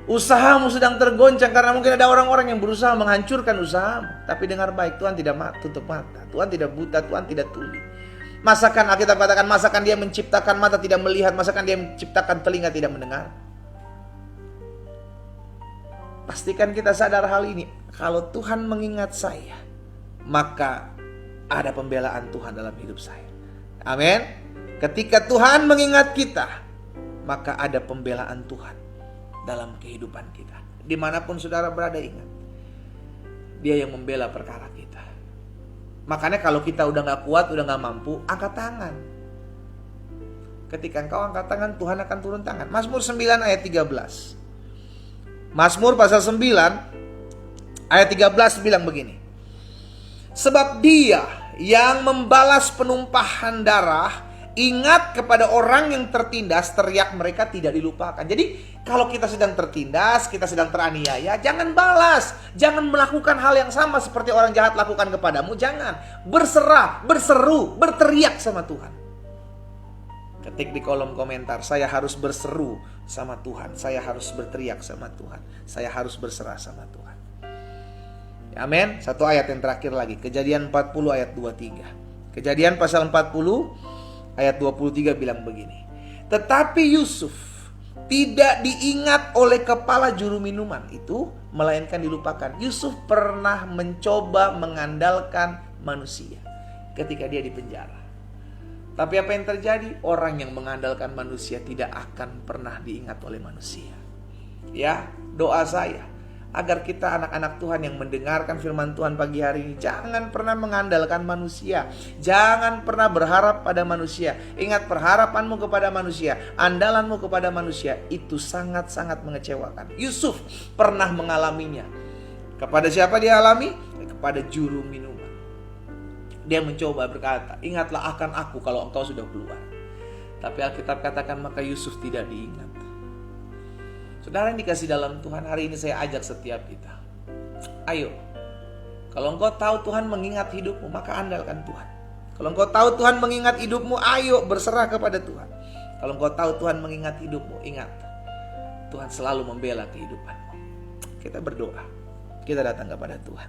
Usahamu sedang tergoncang karena mungkin ada orang-orang yang berusaha menghancurkan usahamu. Tapi dengar baik, Tuhan tidak tutup mata. Tuhan tidak buta, Tuhan tidak tuli. Masakan Alkitab katakan, masakan Dia menciptakan mata tidak melihat, masakan Dia menciptakan telinga tidak mendengar. Pastikan kita sadar hal ini. Kalau Tuhan mengingat saya, maka ada pembelaan Tuhan dalam hidup saya. Amin. Ketika Tuhan mengingat kita, maka ada pembelaan Tuhan dalam kehidupan kita. Dimanapun saudara berada, ingat, Dia yang membela perkara kita. Makanya kalau kita udah gak kuat, udah gak mampu, angkat tangan. Ketika engkau angkat tangan, Tuhan akan turun tangan. Mazmur 9 ayat 13. Mazmur pasal 9 ayat 13 bilang begini. Sebab Dia yang membalas penumpahan darah, ingat kepada orang yang tertindas, teriak mereka tidak dilupakan. Jadi kalau kita sedang tertindas, kita sedang teraniaya, jangan balas. Jangan melakukan hal yang sama seperti orang jahat lakukan kepadamu. Jangan. Berserah, berseru, berteriak sama Tuhan. Ketik di kolom komentar, saya harus berseru sama Tuhan. Saya harus berteriak sama Tuhan. Saya harus berserah sama Tuhan. Amin. Satu ayat yang terakhir lagi. Kejadian 40 ayat 23. Kejadian pasal 40 ayat 23 bilang begini. Tetapi Yusuf tidak diingat oleh kepala juru minuman itu, melainkan dilupakan. Yusuf pernah mencoba mengandalkan manusia ketika dia di penjara. Tapi apa yang terjadi? Orang yang mengandalkan manusia tidak akan pernah diingat oleh manusia. Ya, doa saya agar kita anak-anak Tuhan yang mendengarkan firman Tuhan pagi hari ini, jangan pernah mengandalkan manusia. Jangan pernah berharap pada manusia. Ingat, perharapanmu kepada manusia, andalanmu kepada manusia, itu sangat-sangat mengecewakan. Yusuf pernah mengalaminya. Kepada siapa dia alami? Kepada juru minuman. Dia mencoba berkata, ingatlah akan aku kalau engkau sudah keluar. Tapi Alkitab katakan maka Yusuf tidak diingat. Saudara yang dikasih dalam Tuhan, hari ini saya ajak setiap kita. Ayo, kalau engkau tahu Tuhan mengingat hidupmu, maka andalkan Tuhan. Kalau engkau tahu Tuhan mengingat hidupmu, ayo berserah kepada Tuhan. Kalau engkau tahu Tuhan mengingat hidupmu, ingat, Tuhan selalu membela kehidupanmu. Kita berdoa, kita datang kepada Tuhan.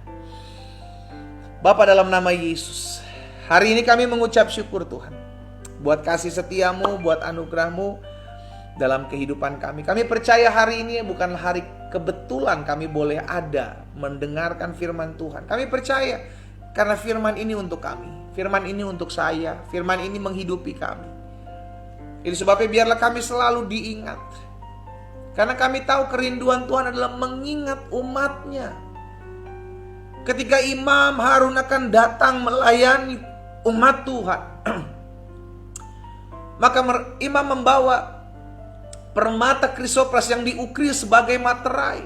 Bapa, dalam nama Yesus, hari ini kami mengucap syukur Tuhan, buat kasih setiamu, buat anugerahmu dalam kehidupan kami. Kami percaya hari ini bukan hari kebetulan kami boleh ada mendengarkan firman Tuhan. Kami percaya karena firman ini untuk kami, firman ini untuk saya, firman ini menghidupi kami. Ini sebabnya biarlah kami selalu diingat, karena kami tahu kerinduan Tuhan adalah mengingat umatnya. Ketika Imam Harun akan datang melayani umat Tuhan, maka imam membawa permata krisopras yang diukir sebagai materai,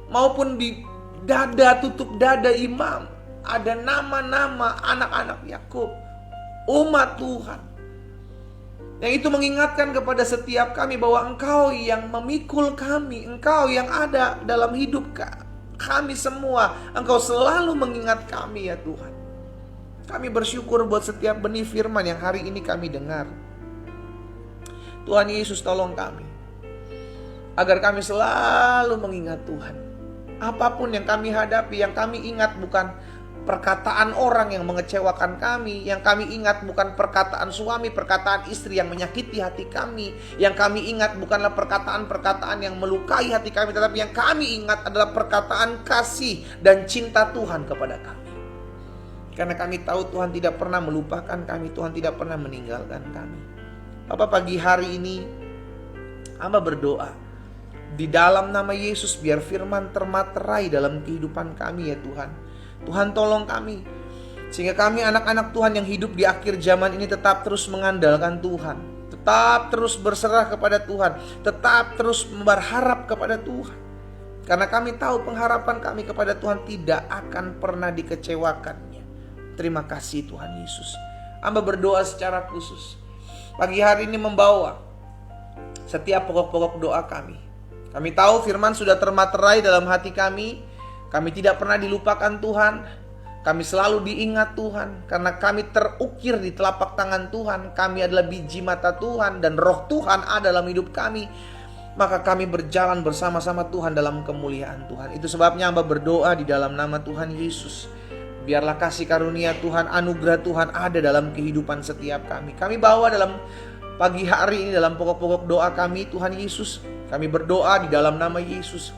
maupun di dada, tutup dada imam, ada nama-nama anak-anak Yakub, umat Tuhan. Yang itu mengingatkan kepada setiap kami bahwa Engkau yang memikul kami, Engkau yang ada dalam hidup kami semua. Engkau selalu mengingat kami ya Tuhan. Kami bersyukur buat setiap benih firman yang hari ini kami dengar. Tuhan Yesus, tolong kami agar kami selalu mengingat Tuhan. Apapun yang kami hadapi, yang kami ingat bukan perkataan orang yang mengecewakan kami. Yang kami ingat bukan perkataan suami, perkataan istri yang menyakiti hati kami. Yang kami ingat bukanlah perkataan-perkataan yang melukai hati kami, tetapi yang kami ingat adalah perkataan kasih dan cinta Tuhan kepada kami. Karena kami tahu Tuhan tidak pernah melupakan kami, Tuhan tidak pernah meninggalkan kami. Bapak, pagi hari ini hamba berdoa di dalam nama Yesus, biar firman termaterai dalam kehidupan kami ya Tuhan. Tuhan tolong kami, sehingga kami anak-anak Tuhan yang hidup di akhir zaman ini tetap terus mengandalkan Tuhan, tetap terus berserah kepada Tuhan, tetap terus berharap kepada Tuhan. Karena kami tahu pengharapan kami kepada Tuhan tidak akan pernah dikecewakannya. Terima kasih Tuhan Yesus. Hamba berdoa secara khusus pagi hari ini membawa setiap pokok-pokok doa kami. Kami tahu firman sudah termaterai dalam hati kami. Kami tidak pernah dilupakan Tuhan. Kami selalu diingat Tuhan, karena kami terukir di telapak tangan Tuhan. Kami adalah biji mata Tuhan, dan roh Tuhan ada dalam hidup kami. maka kami berjalan bersama-sama Tuhan dalam kemuliaan Tuhan. Itu sebabnya hamba berdoa di dalam nama Tuhan Yesus. Biarlah kasih karunia Tuhan, anugerah Tuhan ada dalam kehidupan setiap kami. Kami bawa dalam pagi hari ini dalam pokok-pokok doa kami Tuhan Yesus. Kami berdoa di dalam nama Yesus.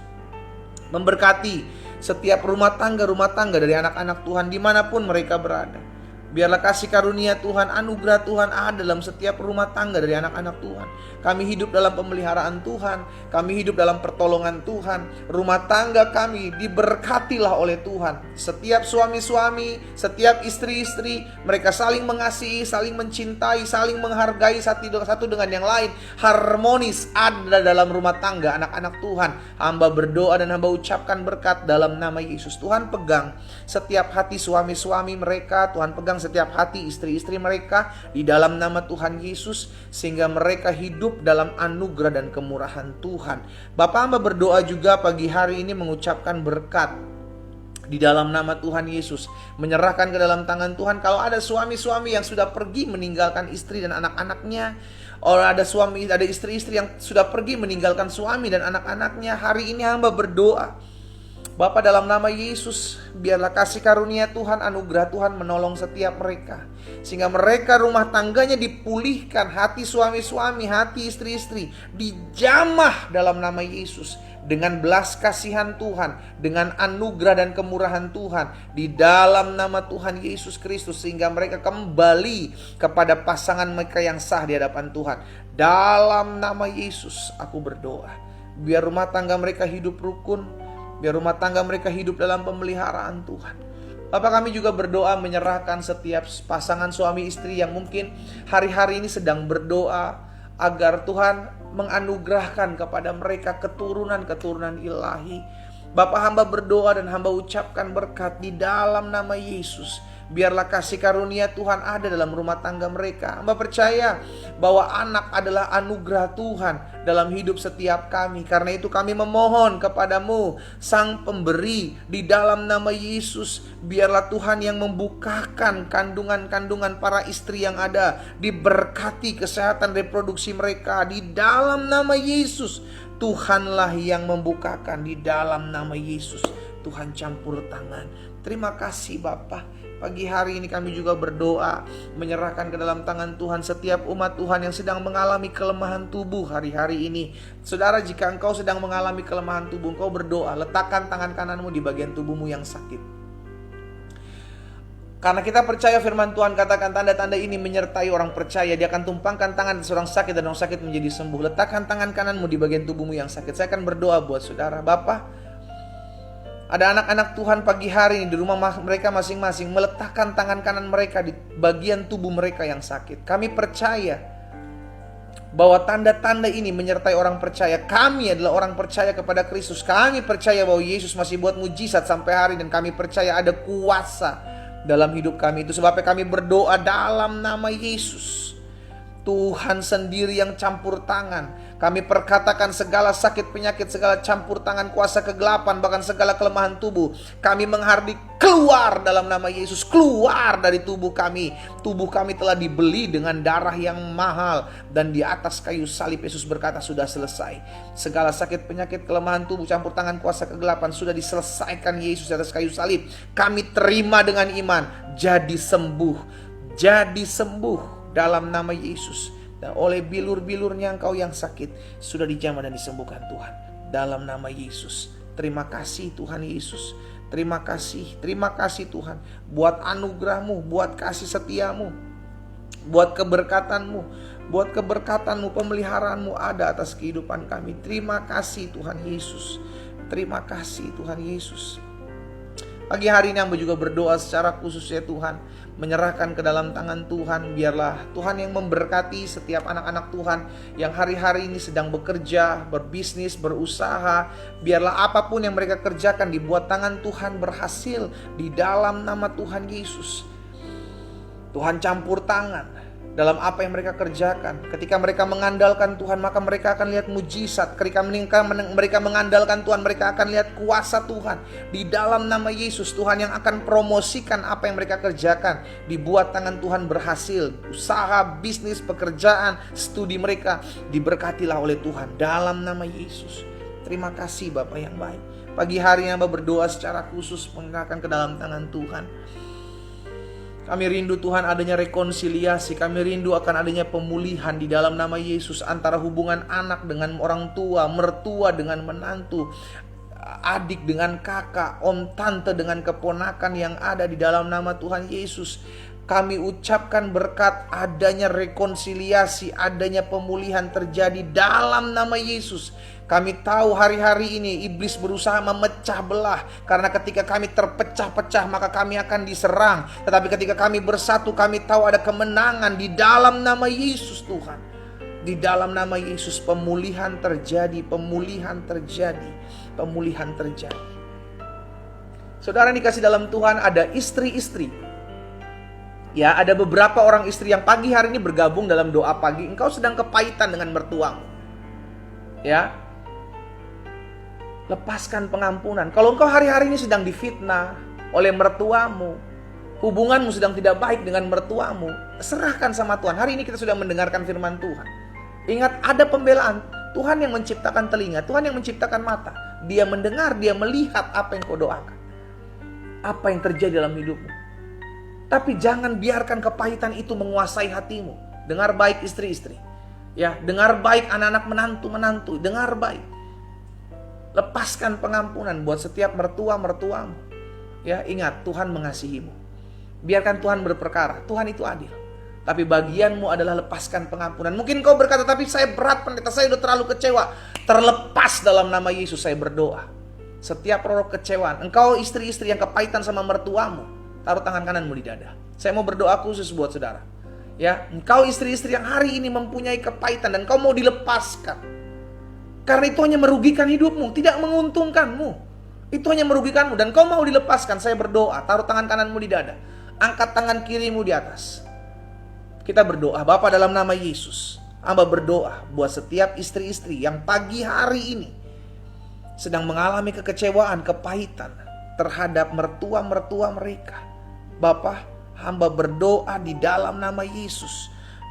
Memberkati setiap rumah tangga dari anak-anak Tuhan dimanapun mereka berada. Biarlah kasih karunia Tuhan, anugerah Tuhan ada dalam setiap rumah tangga dari anak-anak Tuhan. Kami hidup dalam pemeliharaan Tuhan, kami hidup dalam pertolongan Tuhan. Rumah tangga kami diberkatilah oleh Tuhan. Setiap suami-suami, setiap istri-istri, mereka saling mengasihi, saling mencintai, saling menghargai satu dengan yang lain. Harmonis ada dalam rumah tangga anak-anak Tuhan. Hamba berdoa dan hamba ucapkan berkat dalam nama Yesus. Tuhan pegang setiap hati suami-suami mereka, Tuhan pegang setiap hati istri-istri mereka di dalam nama Tuhan Yesus, sehingga mereka hidup dalam anugerah dan kemurahan Tuhan. Bapak hamba berdoa juga pagi hari ini mengucapkan berkat di dalam nama Tuhan Yesus, menyerahkan ke dalam tangan Tuhan. Kalau ada suami-suami yang sudah pergi meninggalkan istri dan anak-anaknya, ada istri-istri yang sudah pergi meninggalkan suami dan anak-anaknya, hari ini hamba berdoa, Bapa, dalam nama Yesus, biarlah kasih karunia Tuhan, anugerah Tuhan menolong setiap mereka, sehingga mereka rumah tangganya dipulihkan, hati suami-suami, hati istri-istri dijamah dalam nama Yesus, dengan belas kasihan Tuhan, dengan anugerah dan kemurahan Tuhan di dalam nama Tuhan Yesus Kristus, sehingga mereka kembali kepada pasangan mereka yang sah di hadapan Tuhan. Dalam nama Yesus aku berdoa, biar rumah tangga mereka hidup rukun, biar rumah tangga mereka hidup dalam pemeliharaan Tuhan. Bapak, kami juga berdoa menyerahkan setiap pasangan suami istri yang mungkin hari-hari ini sedang berdoa agar Tuhan menganugerahkan kepada mereka keturunan-keturunan ilahi. Bapak, hamba berdoa dan hamba ucapkan berkat di dalam nama Yesus. Biarlah kasih karunia Tuhan ada dalam rumah tangga mereka. Hamba percaya bahwa anak adalah anugerah Tuhan dalam hidup setiap kami. Karena itu kami memohon kepadamu, Sang Pemberi, di dalam nama Yesus, biarlah Tuhan yang membukakan kandungan-kandungan para istri yang ada. Diberkati kesehatan reproduksi mereka di dalam nama Yesus. Tuhanlah yang membukakan di dalam nama Yesus. Tuhan campur tangan. Terima kasih Bapa. Pagi hari ini kami juga berdoa, menyerahkan ke dalam tangan Tuhan setiap umat Tuhan yang sedang mengalami kelemahan tubuh hari-hari ini. Saudara, jika engkau sedang mengalami kelemahan tubuh, engkau berdoa, letakkan tangan kananmu di bagian tubuhmu yang sakit. Karena kita percaya firman Tuhan katakan tanda-tanda ini menyertai orang percaya. Dia akan tumpangkan tangan seorang sakit dan orang sakit menjadi sembuh. Letakkan tangan kananmu di bagian tubuhmu yang sakit. Saya akan berdoa buat saudara. Bapa, ada anak-anak Tuhan pagi hari ini di rumah mereka masing-masing, meletakkan tangan kanan mereka di bagian tubuh mereka yang sakit. Kami percaya bahwa tanda-tanda ini menyertai orang percaya. Kami adalah orang percaya kepada Kristus. Kami percaya bahwa Yesus masih buat mujizat sampai hari, dan kami percaya ada kuasa dalam hidup kami. Itu sebabnya kami berdoa dalam nama Yesus. Tuhan sendiri yang campur tangan. Kami perkatakan segala sakit penyakit, segala campur tangan kuasa kegelapan, bahkan segala kelemahan tubuh, kami menghardik keluar dalam nama Yesus. Keluar dari tubuh kami. Tubuh kami telah dibeli dengan darah yang mahal, dan di atas kayu salib Yesus berkata sudah selesai. Segala sakit penyakit, kelemahan tubuh, campur tangan kuasa kegelapan sudah diselesaikan Yesus di atas kayu salib. Kami terima dengan iman, jadi sembuh. Jadi sembuh dalam nama Yesus. Dan oleh bilur-bilurnya engkau yang sakit sudah dijamah dan disembuhkan Tuhan dalam nama Yesus. Terima kasih Tuhan Yesus. Terima kasih Tuhan buat anugerah-Mu, buat kasih setia-Mu, buat keberkatan-Mu, pemeliharaanmu ada atas kehidupan kami. Terima kasih Tuhan Yesus. Terima kasih Tuhan Yesus. Pagi hari ini hamba juga berdoa secara khusus ya Tuhan, menyerahkan ke dalam tangan Tuhan. Biarlah Tuhan yang memberkati setiap anak-anak Tuhan yang hari-hari ini sedang bekerja, berbisnis, berusaha. Biarlah apapun yang mereka kerjakan dibuat tangan Tuhan berhasil di dalam nama Tuhan Yesus. Tuhan campur tangan dalam apa yang mereka kerjakan. Ketika mereka mengandalkan Tuhan, maka mereka akan lihat mujizat. Ketika mereka mengandalkan Tuhan, mereka akan lihat kuasa Tuhan. Di dalam nama Yesus, Tuhan yang akan promosikan apa yang mereka kerjakan. Dibuat tangan Tuhan berhasil. Usaha, bisnis, pekerjaan, studi mereka diberkatilah oleh Tuhan dalam nama Yesus. Terima kasih Bapak yang baik. Pagi hari hamba berdoa secara khusus menyerahkan ke dalam tangan Tuhan. Kami rindu Tuhan adanya rekonsiliasi. Kami rindu akan adanya pemulihan di dalam nama Yesus. Antara hubungan anak dengan orang tua, mertua dengan menantu, adik dengan kakak, om tante dengan keponakan yang ada di dalam nama Tuhan Yesus. Kami ucapkan berkat adanya rekonsiliasi, adanya pemulihan terjadi dalam nama Yesus. Kami tahu hari-hari ini iblis berusaha memecah belah. Karena ketika kami terpecah-pecah maka kami akan diserang. Tetapi ketika kami bersatu, kami tahu ada kemenangan di dalam nama Yesus Tuhan. Di dalam nama Yesus pemulihan terjadi, pemulihan terjadi, pemulihan terjadi. Saudara dikasih dalam Tuhan, ada istri-istri. Ya, ada beberapa orang istri yang pagi hari ini bergabung dalam doa pagi. Engkau sedang kepahitan dengan mertuamu. Ya, lepaskan pengampunan. Kalau engkau hari-hari ini sedang difitnah oleh mertuamu, hubunganmu sedang tidak baik dengan mertuamu, serahkan sama Tuhan. Hari ini kita sudah mendengarkan firman Tuhan. Ingat, ada pembelaan. Tuhan yang menciptakan telinga, Tuhan yang menciptakan mata. Dia mendengar, dia melihat apa yang kau doakan, apa yang terjadi dalam hidupmu. Tapi jangan biarkan kepahitan itu menguasai hatimu. Dengar baik istri-istri. Ya, dengar baik anak-anak menantu-menantu, dengar baik. Lepaskan pengampunan buat setiap mertua-mertuamu. Ya, ingat Tuhan mengasihimu. Biarkan Tuhan berperkara. Tuhan itu adil. Tapi bagianmu adalah lepaskan pengampunan. Mungkin kau berkata, tapi saya berat pendeta, saya udah terlalu kecewa. Terlepas dalam nama Yesus saya berdoa. Setiap roh kecewaan. Engkau istri-istri yang kepahitan sama mertuamu, taruh tangan kananmu di dada. Saya mau berdoa khusus buat saudara. Ya, engkau istri-istri yang hari ini mempunyai kepahitan dan kau mau dilepaskan. Karena itu hanya merugikan hidupmu, tidak menguntungkanmu. Itu hanya merugikanmu dan kau mau dilepaskan. Saya berdoa, taruh tangan kananmu di dada. Angkat tangan kirimu di atas. Kita berdoa, Bapa dalam nama Yesus. Hamba berdoa buat setiap istri-istri yang pagi hari ini sedang mengalami kekecewaan, kepahitan terhadap mertua-mertua mereka. Bapa, hamba berdoa di dalam nama Yesus.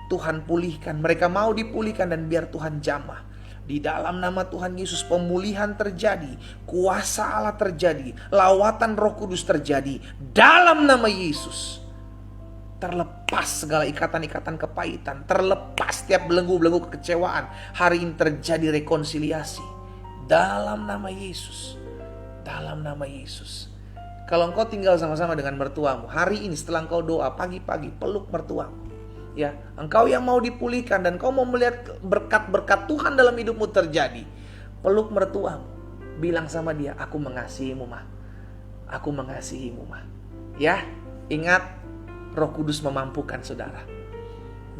Tuhan pulihkan, mereka mau dipulihkan dan biar Tuhan jamah. Di dalam nama Tuhan Yesus pemulihan terjadi, kuasa Allah terjadi, lawatan Roh Kudus terjadi. Dalam nama Yesus. Terlepas segala ikatan-ikatan kepahitan, terlepas setiap belenggu-belenggu kekecewaan. Hari ini terjadi rekonsiliasi. Dalam nama Yesus. Dalam nama Yesus. Kalau engkau tinggal sama-sama dengan mertuamu, hari ini setelah engkau doa pagi-pagi, peluk mertuamu. Ya, engkau yang mau dipulihkan dan kau mau melihat berkat-berkat Tuhan dalam hidupmu terjadi, peluk mertuamu. Bilang sama dia, aku mengasihimu mah. Aku mengasihimu mah. Ya, ingat Roh Kudus memampukan saudara.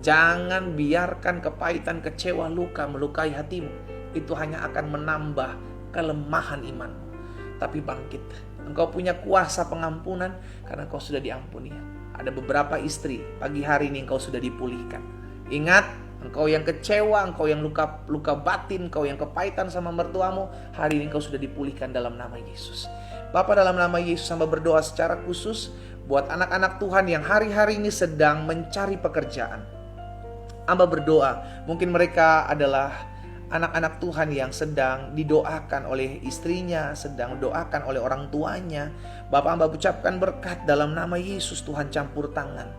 Jangan biarkan kepahitan, kecewa, luka melukai hatimu. Itu hanya akan menambah kelemahan imanmu. Tapi bangkit. Engkau punya kuasa pengampunan karena engkau sudah diampuni. Ada beberapa istri, pagi hari ini engkau sudah dipulihkan. Ingat, engkau yang kecewa, engkau yang luka batin, engkau yang kepahitan sama mertuamu, hari ini engkau sudah dipulihkan dalam nama Yesus. Bapa, dalam nama Yesus hamba berdoa secara khusus buat anak-anak Tuhan yang hari-hari ini sedang mencari pekerjaan. Hamba berdoa, mungkin mereka adalah anak-anak Tuhan yang sedang didoakan oleh istrinya, sedang didoakan oleh orang tuanya. Bapak, hamba ucapkan berkat dalam nama Yesus. Tuhan campur tangan.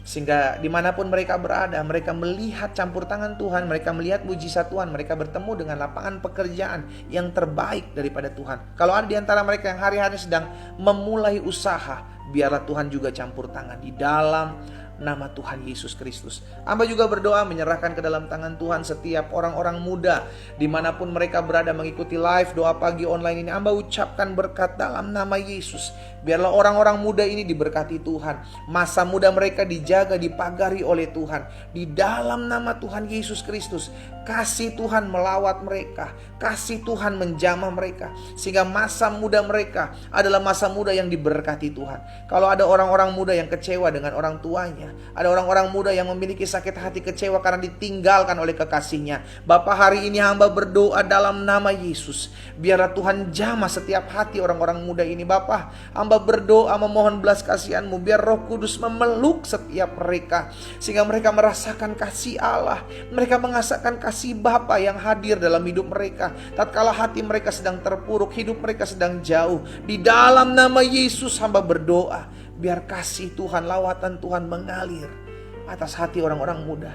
Sehingga dimanapun mereka berada, mereka melihat campur tangan Tuhan, mereka melihat mujizat Tuhan, mereka bertemu dengan lapangan pekerjaan yang terbaik daripada Tuhan. Kalau ada di antara mereka yang hari-hari sedang memulai usaha, biarlah Tuhan juga campur tangan di dalam nama Tuhan Yesus Kristus. Hamba juga berdoa menyerahkan ke dalam tangan Tuhan setiap orang-orang muda dimanapun mereka berada mengikuti live doa pagi online ini. Hamba ucapkan berkat dalam nama Yesus. Biarlah orang-orang muda ini diberkati Tuhan. Masa muda mereka dijaga, dipagari oleh Tuhan. Di dalam nama Tuhan Yesus Kristus. Kasih Tuhan melawat mereka. Kasih Tuhan menjamah mereka. Sehingga masa muda mereka adalah masa muda yang diberkati Tuhan. Kalau ada orang-orang muda yang kecewa dengan orang tuanya, mudanya. Ada orang-orang muda yang memiliki sakit hati, kecewa karena ditinggalkan oleh kekasihnya. Bapa, hari ini hamba berdoa dalam nama Yesus, biarlah Tuhan jamah setiap hati orang-orang muda ini. Bapa, hamba berdoa memohon belas kasihan-Mu, biar Roh Kudus memeluk setiap mereka, sehingga mereka merasakan kasih Allah. Mereka merasakan kasih Bapa yang hadir dalam hidup mereka tatkala hati mereka sedang terpuruk, hidup mereka sedang jauh. Di dalam nama Yesus hamba berdoa, biar kasih Tuhan, lawatan Tuhan mengalir atas hati orang-orang muda.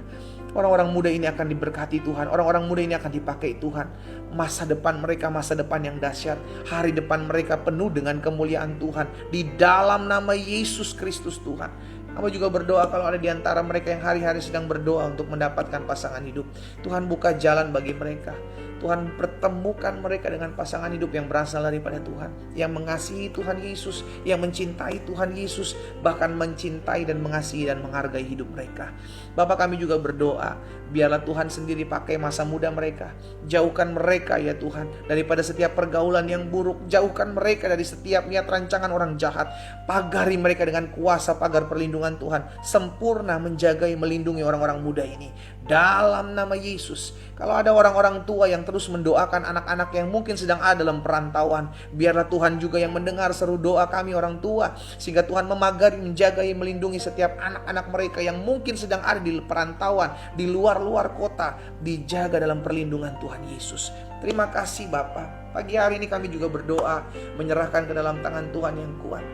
Orang-orang muda ini akan diberkati Tuhan. Orang-orang muda ini akan dipakai Tuhan. Masa depan mereka masa depan yang dahsyat. Hari depan mereka penuh dengan kemuliaan Tuhan. Di dalam nama Yesus Kristus Tuhan. Hamba juga berdoa kalau ada di antara mereka yang hari-hari sedang berdoa untuk mendapatkan pasangan hidup. Tuhan buka jalan bagi mereka. Tuhan pertemukan mereka dengan pasangan hidup yang berasal daripada Tuhan, yang mengasihi Tuhan Yesus, yang mencintai Tuhan Yesus, bahkan mencintai dan mengasihi dan menghargai hidup mereka. Bapa, kami juga berdoa, biarlah Tuhan sendiri pakai masa muda mereka. Jauhkan mereka ya Tuhan daripada setiap pergaulan yang buruk. Jauhkan mereka dari setiap niat rancangan orang jahat. Pagari mereka dengan kuasa pagar perlindungan Tuhan. Sempurna menjagai, melindungi orang-orang muda ini. Dalam nama Yesus. Kalau ada orang-orang tua yang terus mendoakan anak-anak yang mungkin sedang ada dalam perantauan, biarlah Tuhan juga yang mendengar seru doa kami orang tua, sehingga Tuhan memagari, menjagai, melindungi setiap anak-anak mereka yang mungkin sedang ada di perantauan, di luar-luar kota, dijaga dalam perlindungan Tuhan Yesus. Terima kasih Bapa. Pagi hari ini kami juga berdoa, menyerahkan ke dalam tangan Tuhan yang kuat.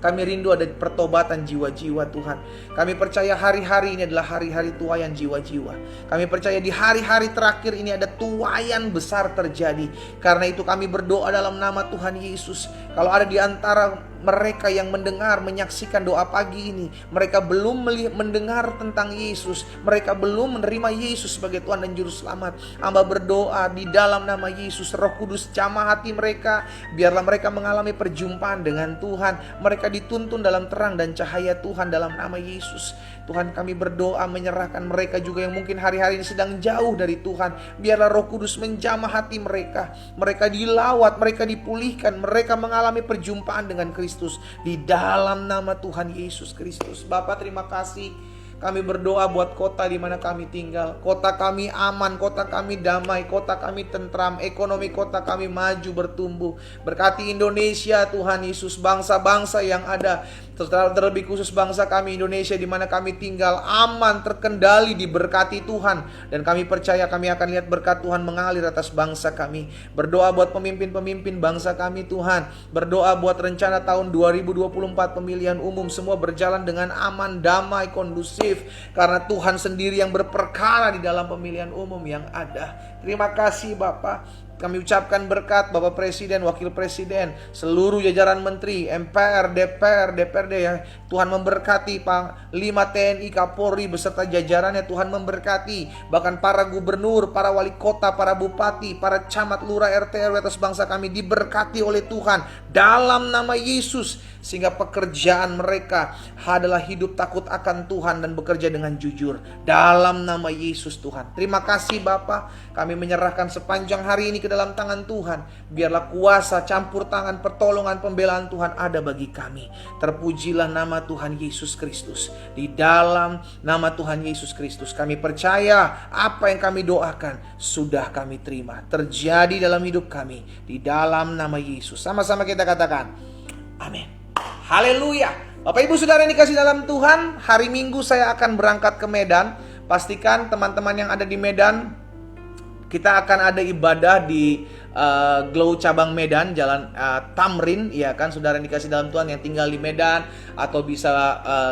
Kami rindu ada pertobatan jiwa-jiwa Tuhan. Kami percaya hari-hari ini adalah hari-hari tuaian jiwa-jiwa. Kami percaya di hari-hari terakhir ini ada tuaian besar terjadi. Karena itu kami berdoa dalam nama Tuhan Yesus. Kalau ada di antara mereka yang mendengar, menyaksikan doa pagi ini, mereka belum mendengar tentang Yesus, mereka belum menerima Yesus sebagai Tuhan dan Juru Selamat, hamba berdoa di dalam nama Yesus, Roh Kudus jamah hati mereka, biarlah mereka mengalami perjumpaan dengan Tuhan, mereka dituntun dalam terang dan cahaya Tuhan dalam nama Yesus. Tuhan, kami berdoa menyerahkan mereka juga yang mungkin hari-hari ini sedang jauh dari Tuhan. Biarlah Roh Kudus menjamah hati mereka, mereka dilawat, mereka dipulihkan, mereka mengalami perjumpaan dengan Kristus di dalam nama Tuhan Yesus Kristus. Bapa, terima kasih. Kami berdoa buat kota di mana kami tinggal. Kota kami aman, kota kami damai, kota kami tentram, ekonomi kota kami maju bertumbuh. Berkati Indonesia Tuhan Yesus, bangsa-bangsa yang ada, terlebih khusus bangsa kami Indonesia di mana kami tinggal, aman, terkendali, diberkati Tuhan. Dan kami percaya kami akan lihat berkat Tuhan mengalir atas bangsa kami. Berdoa buat pemimpin-pemimpin bangsa kami Tuhan. Berdoa buat rencana tahun 2024 pemilihan umum semua berjalan dengan aman, damai, kondusif. Karena Tuhan sendiri yang berperkara di dalam pemilihan umum yang ada. Terima kasih Bapak. Kami ucapkan berkat Bapak Presiden, Wakil Presiden, seluruh jajaran Menteri, MPR, DPR, DPRD yang Tuhan memberkati, Panglima TNI, Kapolri beserta jajarannya Tuhan memberkati. Bahkan para gubernur, para wali kota, para bupati, para camat, lurah, RT, RW atas bangsa kami diberkati oleh Tuhan dalam nama Yesus. Sehingga pekerjaan mereka adalah hidup takut akan Tuhan dan bekerja dengan jujur dalam nama Yesus Tuhan. Terima kasih Bapa. Kami menyerahkan sepanjang hari ini ke dalam tangan Tuhan. Biarlah kuasa, campur tangan, pertolongan, pembelaan Tuhan ada bagi kami. Terpujilah nama Tuhan Yesus Kristus. Di dalam nama Tuhan Yesus Kristus kami percaya apa yang kami doakan sudah kami terima, terjadi dalam hidup kami. Di dalam nama Yesus. Sama-sama kita katakan amin. Haleluya. Bapak Ibu Saudara yang dikasih dalam Tuhan, hari Minggu saya akan berangkat ke Medan. Pastikan teman-teman yang ada di Medan, kita akan ada ibadah di Glow Cabang Medan, Jalan Tamrin, ya kan, saudara yang dikasih dalam Tuhan yang tinggal di Medan atau bisa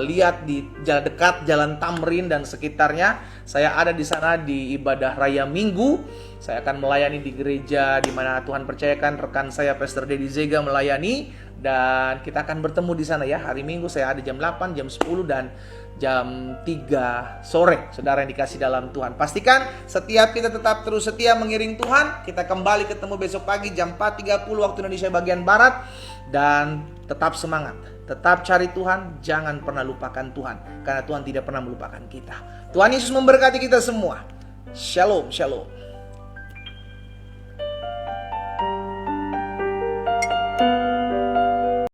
lihat di jalan dekat Jalan Tamrin dan sekitarnya. Saya ada di sana di ibadah Raya Minggu. Saya akan melayani di gereja di mana Tuhan percayakan rekan saya Pastor Dedi Zega melayani, dan kita akan bertemu di sana ya. Hari Minggu saya ada jam 8, jam 10 dan jam 3 sore. Saudara yang dikasih dalam Tuhan, pastikan setiap kita tetap terus setia mengiring Tuhan. Kita kembali ketemu besok pagi jam 4.30 waktu Indonesia bagian Barat. Dan tetap semangat, tetap cari Tuhan, jangan pernah lupakan Tuhan, karena Tuhan tidak pernah melupakan kita. Tuhan Yesus memberkati kita semua. Shalom, shalom.